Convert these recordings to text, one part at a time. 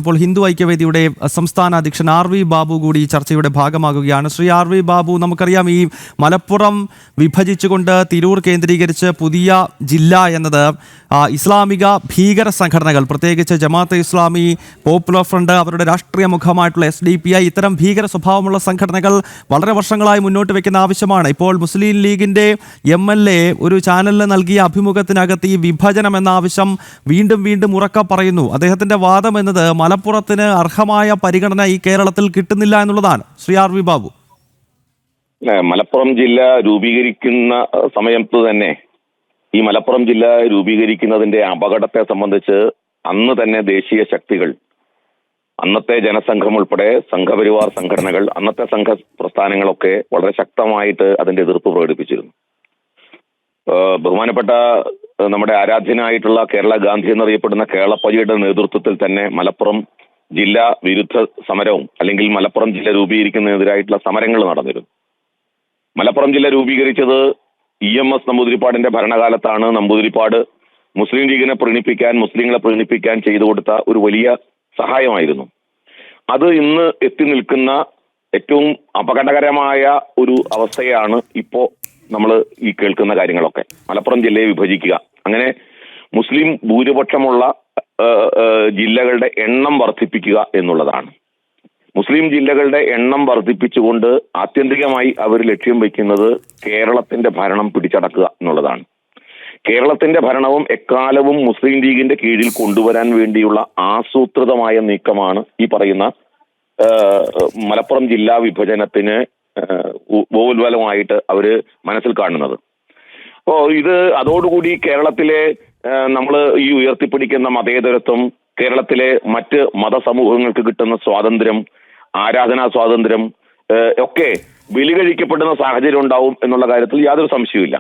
ഇപ്പോൾ ഹിന്ദു ഐക്യവേദിയുടെ സംസ്ഥാന അധ്യക്ഷൻ RV ബാബു കൂടി ഈ ചർച്ചയുടെ ഭാഗമാകുകയാണ്. ശ്രീ RV ബാബു, നമുക്കറിയാം ഈ മലപ്പുറം വിഭജിച്ചുകൊണ്ട് തിരൂർ കേന്ദ്രീകരിച്ച് പുതിയ ജില്ല എന്നത് ഇസ്ലാമിക ഭീകര സംഘടനകൾ, പ്രത്യേകിച്ച് ജമാഅത്തെ ഇസ്ലാമി, പോപ്പുലർ ഫ്രണ്ട്, അവരുടെ രാഷ്ട്രീയ മുഖമായിട്ടുള്ള SDPI, ഇത്തരം ഭീകര സ്വഭാവമുള്ള സംഘടനകൾ വളരെ വർഷങ്ങളായി മുന്നോട്ട് വെക്കുന്ന ആവശ്യമാണ്. ഇപ്പോൾ മുസ്ലിം ലീഗിന്റെ MLA ഒരു ചാനലിന് നൽകിയ അഭിമുഖത്തിനകത്ത് ഈ വിഭജനം എന്ന ആവശ്യം വീണ്ടും വീണ്ടും ഉറക്കെ പറയുന്നു. അദ്ദേഹത്തിന്റെ വാദം എന്നത് മലപ്പുറത്തിന് അർഹമായ പരിഗണന ഈ കേരളത്തിൽ കിട്ടുന്നില്ല എന്നുള്ളതാണ്. ശ്രീ RV ബാബു, മലപ്പുറം ജില്ല രൂപീകരിക്കുന്ന സമയത്ത് തന്നെ ഈ മലപ്പുറം ജില്ല രൂപീകരിക്കുന്നതിന്റെ അപകടത്തെ സംബന്ധിച്ച് അന്ന് തന്നെ ദേശീയ ശക്തികൾ, അന്നത്തെ ജനസംഘം ഉൾപ്പെടെ സംഘപരിവാർ സംഘടനകൾ, അന്നത്തെ സംഘ പ്രസ്ഥാനങ്ങളൊക്കെ വളരെ ശക്തമായിട്ട് അതിന്റെ എതിർപ്പ് പ്രകടിപ്പിച്ചിരുന്നു. ബഹുമാനപ്പെട്ട നമ്മുടെ ആരാധ്യനായിട്ടുള്ള കേരള ഗാന്ധി എന്നറിയപ്പെടുന്ന കേരളപ്പജിയുടെ നേതൃത്വത്തിൽ തന്നെ മലപ്പുറം ജില്ലാ വിരുദ്ധ സമരവും അല്ലെങ്കിൽ മലപ്പുറം ജില്ല രൂപീകരിക്കുന്നതിനെതിരായിട്ടുള്ള സമരങ്ങൾ നടന്നിരുന്നു. മലപ്പുറം ജില്ല രൂപീകരിച്ചത് EMS നമ്പൂതിരിപ്പാടിന്റെ ഭരണകാലത്താണ്. നമ്പൂതിരിപ്പാട് മുസ്ലിം ലീഗിനെ പ്രീണിപ്പിക്കാൻ, മുസ്ലിങ്ങളെ പ്രീണിപ്പിക്കാൻ ചെയ്തു കൊടുത്ത ഒരു വലിയ സഹായമായിരുന്നു. അത് ഇന്ന് എത്തി നിൽക്കുന്ന ഏറ്റവും അപകടകരമായ ഒരു അവസ്ഥയാണ് ഇപ്പോ നമ്മൾ ഈ കേൾക്കുന്ന കാര്യങ്ങളൊക്കെ. മലപ്പുറം ജില്ലയെ വിഭജിക്കുക, അങ്ങനെ മുസ്ലിം ഭൂരിപക്ഷമുള്ള ജില്ലകളുടെ എണ്ണം വർദ്ധിപ്പിക്കുക എന്നുള്ളതാണ്. മുസ്ലിം ജില്ലകളുടെ എണ്ണം വർദ്ധിപ്പിച്ചുകൊണ്ട് ആത്യന്തികമായി അവർ ലക്ഷ്യം വയ്ക്കുന്നത് കേരളത്തിന്റെ ഭരണം പിടിച്ചടക്കുക എന്നുള്ളതാണ്. കേരളത്തിന്റെ ഭരണവും എക്കാലവും മുസ്ലിം ലീഗിന്റെ കീഴിൽ കൊണ്ടുവരാൻ വേണ്ടിയുള്ള ആസൂത്രിതമായ നീക്കമാണ് ഈ പറയുന്ന മലപ്പുറം ജില്ലാ വിഭജനത്തിന് ബോധവൽക്കരമായിട്ട് അവര് മനസ്സിൽ കാണുന്നത്. അപ്പോ ഇത് അതോടുകൂടി കേരളത്തിലെ നമ്മൾ ഈ ഉയർത്തിപ്പിടിക്കുന്ന മതേതരത്വം, കേരളത്തിലെ മറ്റ് മതസമൂഹങ്ങൾക്ക് കിട്ടുന്ന സ്വാതന്ത്ര്യം, ആരാധനാ സ്വാതന്ത്ര്യം ഒക്കെ ബലികഴിക്കപ്പെടുന്ന സാഹചര്യം ഉണ്ടാവും എന്നുള്ള കാര്യത്തിൽ യാതൊരു സംശയവുമില്ല.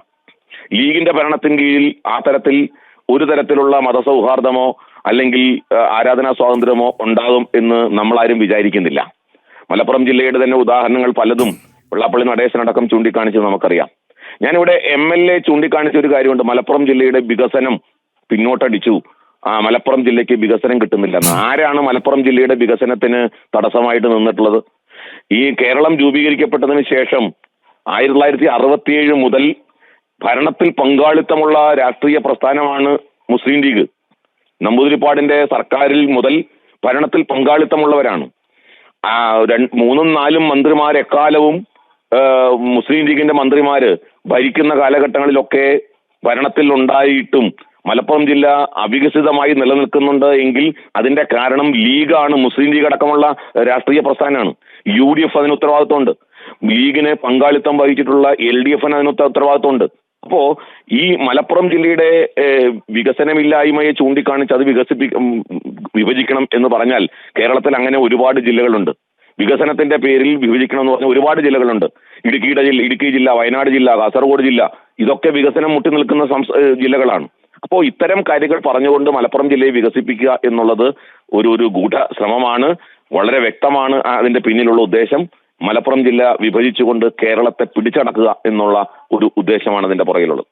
ലീഗിന്റെ ഭരണത്തിന് കീഴിൽ ആ തരത്തിൽ ഒരു തരത്തിലുള്ള മതസൗഹാർദ്ദമോ അല്ലെങ്കിൽ ആരാധനാ സ്വാതന്ത്ര്യമോ ഉണ്ടാകും എന്ന് നമ്മളാരും വിചാരിക്കുന്നില്ല. മലപ്പുറം ജില്ലയുടെ തന്നെ ഉദാഹരണങ്ങൾ പലതും വെള്ളാപ്പള്ളി നടേശനടക്കം ചൂണ്ടിക്കാണിച്ചത് നമുക്കറിയാം. ഞാനിവിടെ MLA ചൂണ്ടിക്കാണിച്ച ഒരു കാര്യമുണ്ട്. മലപ്പുറം ജില്ലയുടെ വികസനം പിന്നോട്ടടിച്ചു, മലപ്പുറം ജില്ലയ്ക്ക് വികസനം കിട്ടുന്നില്ലെന്ന്. ആരാണ് മലപ്പുറം ജില്ലയുടെ വികസനത്തിന് തടസ്സമായിട്ട് നിന്നിട്ടുള്ളത്? ഈ കേരളം രൂപീകരിക്കപ്പെട്ടതിന് ശേഷം 1967 മുതൽ ഭരണത്തിൽ പങ്കാളിത്തമുള്ള രാഷ്ട്രീയ പ്രസ്ഥാനമാണ് മുസ്ലിം ലീഗ്. നമ്പൂതിരിപ്പാടിന്റെ സർക്കാരിൽ മുതൽ ഭരണത്തിൽ പങ്കാളിത്തമുള്ളവരാണ്. 3ഉം 4ഉം മന്ത്രിമാർ എക്കാലവും മുസ്ലിം ലീഗിന്റെ മന്ത്രിമാര് ഭരിക്കുന്ന കാലഘട്ടങ്ങളിലൊക്കെ ഭരണത്തിൽ ഉണ്ടായിട്ടും മലപ്പുറം ജില്ല അവികസിതമായി നിലനിൽക്കുന്നുണ്ട് എങ്കിൽ അതിന്റെ കാരണം ലീഗാണ്. മുസ്ലിം ലീഗ് അടക്കമുള്ള രാഷ്ട്രീയ പ്രസ്ഥാനമാണ്. UDF അതിന് ഉത്തരവാദിത്വമുണ്ട്. ലീഗിന് പങ്കാളിത്തം വഹിച്ചിട്ടുള്ള LDF അതിന് ഉത്തരവാദിത്വമുണ്ട്. അപ്പോ ഈ മലപ്പുറം ജില്ലയുടെ വികസനമില്ലായ്മയെ ചൂണ്ടിക്കാണിച്ച് അത് വിഭജിക്കണം എന്ന് പറഞ്ഞാൽ കേരളത്തിൽ അങ്ങനെ ഒരുപാട് ജില്ലകളുണ്ട്. വികസനത്തിന്റെ പേരിൽ വിഭജിക്കണം എന്ന് പറഞ്ഞ ഒരുപാട് ജില്ലകളുണ്ട്. ഇടുക്കി ജില്ല, വയനാട് ജില്ല, കാസർഗോഡ് ജില്ല, ഇതൊക്കെ വികസനം മുട്ടി നിൽക്കുന്ന ജില്ലകളാണ്. അപ്പോൾ ഇത്തരം കാര്യങ്ങൾ പറഞ്ഞുകൊണ്ട് മലപ്പുറം ജില്ലയെ വികസിപ്പിക്കുക എന്നുള്ളത് ഒരു ഗൂഢ ശ്രമമാണ്. വളരെ വ്യക്തമാണ് അതിന്റെ പിന്നിലുള്ള ഉദ്ദേശം. മലപ്പുറം ജില്ല വിഭജിച്ചുകൊണ്ട് കേരളത്തെ പിടിച്ചടക്കുക എന്നുള്ള ഒരു ഉദ്ദേശമാണ് അതിന്റെ പുറകിലുള്ളത്.